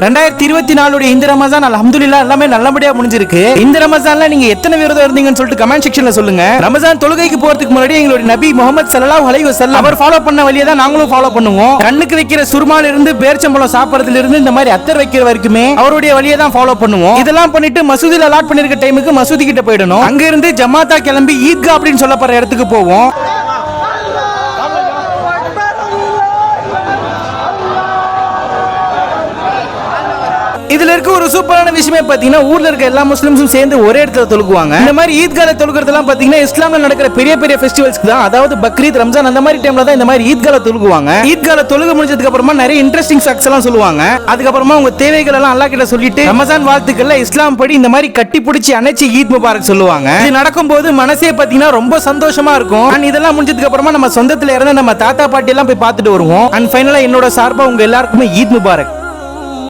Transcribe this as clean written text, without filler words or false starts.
2024 இந்த ரமஜான் அல்ஹம்துலில்லாஹ் எல்லாமே நல்லபடியா முடிஞ்சிருக்கு. இந்த ரமஜான்ல நீங்க எத்தனை விரதம் இருந்தீங்கன்னு சொல்லிட்டு கமெண்ட் செக்ஷன்ல சொல்லுங்க. ரமஜான் தொழுகைக்கு போறதுக்கு முன்னாடி எங்களுடைய நபி முஹம்மது ஸல்லல்லாஹு அலைஹி வஸல்லம் அவர் ஃபாலோ பண்ண வழியை தான் நாங்களும் ஃபாலோ பண்ணுவோம். கண்ணுக்கு வைக்கிற சுர்மால இருந்து பேர்ச்சம்பழம் சாப்பிடுறதுல இருந்து இந்த மாதிரி அத்தர் வைக்கிற வரைக்குமே அவருடைய வழியை தான் ஃபாலோ பண்ணுவோம். இதெல்லாம் பண்ணிட்டு மசூதில அலாட் பண்ணிருக்க டைமுக்கு மசூதி கிட்ட போயிடணும். அங்க இருந்து ஜமாத்தா கிளம்பி ஈத்கா அப்படின்னு சொல்லப்படுற இடத்துக்கு போவோம். இதுல இருக்க ஒரு சூப்பரான விஷயமே பாத்தீங்கன்னா ஊர்ல இருக்க எல்லா முஸ்லிம்ஸும் சேர்ந்து ஒரே இடத்துல தொழுகுவாங்க. இந்த மாதிரி ஈத்கால தொழுகிறதெல்லாம் பாத்தீங்கன்னா இஸ்லாம்ல நடக்கிற பெரிய பெரிய ஃபெஸ்டிவல்ஸ்க்கு தான், அதாவது பக்ரீத், ரம்ஜான் அந்த மாதிரி டைம்ல தான் இந்த மாதிரி ஈத்கால தொழுகுவாங்க. ஈத்கால தொழுக முடிஞ்சதுக்கு அப்புறமா நிறைய இன்ட்ரெஸ்டிங் ஃபேக்ட்ஸ் எல்லாம் சொல்லுவாங்க. அதுக்கப்புறமா உங்க தேவைகள் எல்லாம் அல்லாஹ் கிட்ட சொல்லிட்டு ரமஜான் வாழ்த்துக்கள்ல இஸ்லாம் படி இந்த மாதிரி கட்டி பிடிச்சி அணைச்சி ஈத் முபாரக் சொல்லுவாங்க. இது நடக்கும்போது மனசே பாத்தீங்கன்னா ரொம்ப சந்தோஷமா இருக்கும். அண்ட் இதெல்லாம் முடிஞ்சதுக்கு அப்புறமா நம்ம சொந்தத்துல இருந்து நம்ம தாத்தா பாட்டி எல்லாம் போய் பார்த்துட்டு வருவோம். அண்ட் ஃபைனலா என்னோட சார்பா உங்க எல்லாருக்குமே ஈத் முபாரக்.